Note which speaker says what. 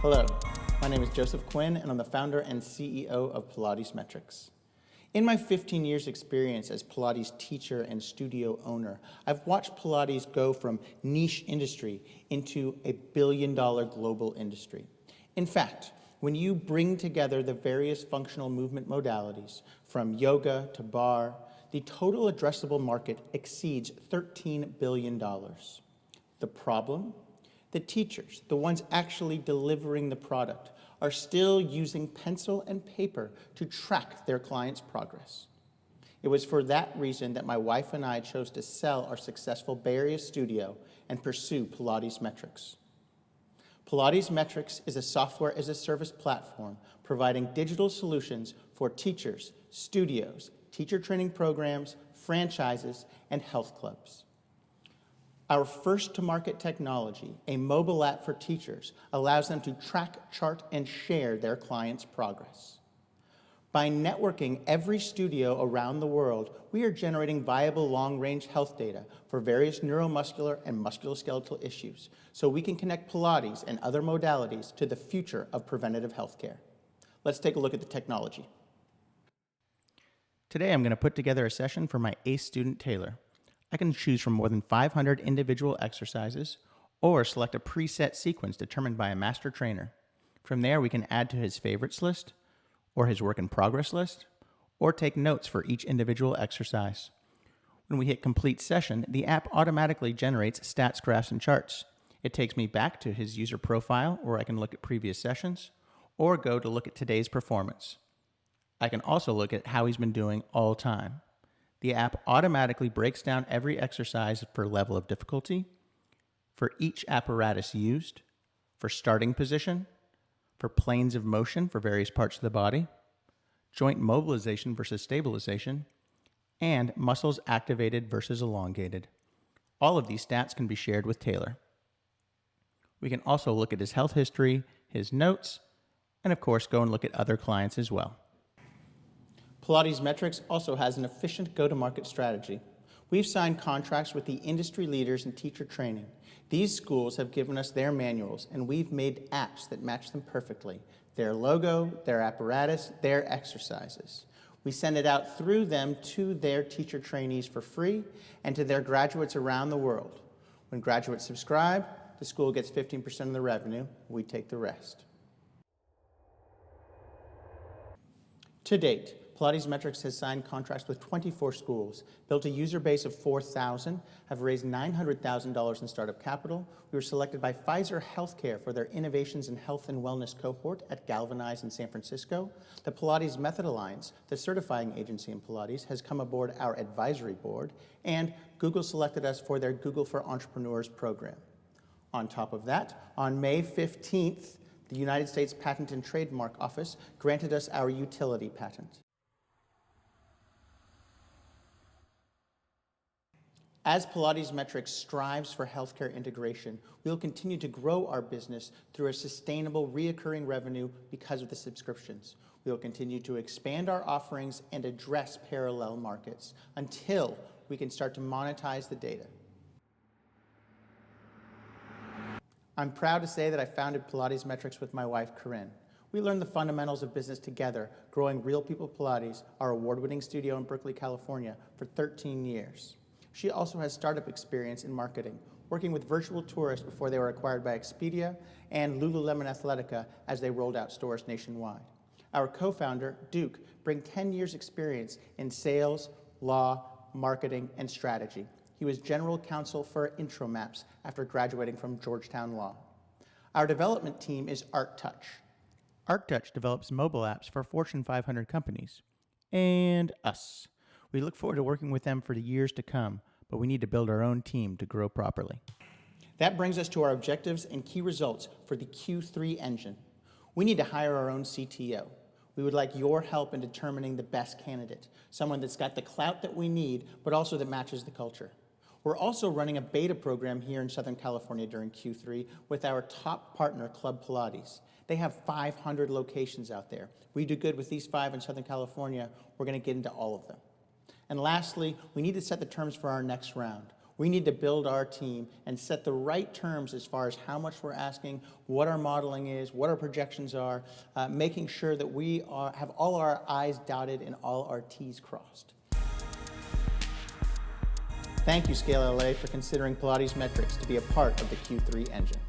Speaker 1: Hello, my name is Joseph Quinn, and I'm the founder and CEO of Pilates Metrics. In my 15 years experience as Pilates teacher and studio owner, I've watched Pilates go from niche industry into a billion-dollar global industry. In fact, when you bring together the various functional movement modalities, from yoga to bar, the total addressable market exceeds $13 billion. The problem? The teachers, the ones actually delivering the product, are still using pencil and paper to track their clients' progress. It was for that reason that my wife and I chose to sell our successful Bay Area studio and pursue Pilates Metrics. Pilates Metrics is a software-as-a-service platform providing digital solutions for teachers, studios, teacher training programs, franchises, and health clubs. Our first-to-market technology, a mobile app for teachers, allows them to track, chart, and share their clients' progress. By networking every studio around the world, we are generating viable long-range health data for various neuromuscular and musculoskeletal issues, so we can connect Pilates and other modalities to the future of preventative healthcare. Let's take a look at the technology. Today, I'm going to put together a session for my ACE student, Taylor. I can choose from more than 500 individual exercises or select a preset sequence determined by a master trainer. From there, we can add to his favorites list or his work in progress list or take notes for each individual exercise. When we hit complete session, the app automatically generates stats, graphs, and charts. It takes me back to his user profile where I can look at previous sessions or go to look at today's performance. I can also look at how he's been doing all time. The app automatically breaks down every exercise for level of difficulty, for each apparatus used, for starting position, for planes of motion for various parts of the body, joint mobilization versus stabilization, and muscles activated versus elongated. All of these stats can be shared with Taylor. We can also look at his health history, his notes, and of course go and look at other clients as well. Pilates Metrics also has an efficient go-to-market strategy. We've signed contracts with the industry leaders in teacher training. These schools have given us their manuals, and we've made apps that match them perfectly. Their logo, their apparatus, their exercises. We send it out through them to their teacher trainees for free and to their graduates around the world. When graduates subscribe, the school gets 15% of the revenue. We take the rest. To date, Pilates Metrics has signed contracts with 24 schools, built a user base of 4,000, have raised $900,000 in startup capital. We were selected by Pfizer Healthcare for their Innovations in Health and Wellness cohort at Galvanize in San Francisco. The Pilates Method Alliance, the certifying agency in Pilates, has come aboard our advisory board, and Google selected us for their Google for Entrepreneurs program. On top of that, on May 15th, the United States Patent and Trademark Office granted us our utility patent. As Pilates Metrics strives for healthcare integration, we will continue to grow our business through a sustainable, reoccurring revenue because of the subscriptions. We will continue to expand our offerings and address parallel markets until we can start to monetize the data. I'm proud to say that I founded Pilates Metrics with my wife, Corinne. We learned the fundamentals of business together, growing Real People Pilates, our award-winning studio in Berkeley, California, for 13 years. She also has startup experience in marketing, working with virtual tourists before they were acquired by Expedia and Lululemon Athletica as they rolled out stores nationwide. Our co-founder, Duke, brings 10 years experience in sales, law, marketing, and strategy. He was general counsel for Intro Maps after graduating from Georgetown Law. Our development team is ArtTouch. ArtTouch develops mobile apps for Fortune 500 companies. And us. We look forward to working with them for the years to come, but we need to build our own team to grow properly. That brings us to our objectives and key results for the Q3 engine. We need to hire our own CTO. We would like your help in determining the best candidate, someone that's got the clout that we need, but also that matches the culture. We're also running a beta program here in Southern California during Q3 with our top partner, Club Pilates. They have 500 locations out there. We do good with these 5 in Southern California. We're going to get into all of them. And lastly, we need to set the terms for our next round. We need to build our team and set the right terms as far as how much we're asking, what our modeling is, what our projections are, making sure that we have all our I's dotted and all our T's crossed. Thank you, Scale LA, for considering Pilates Metrics to be a part of the Q3 engine.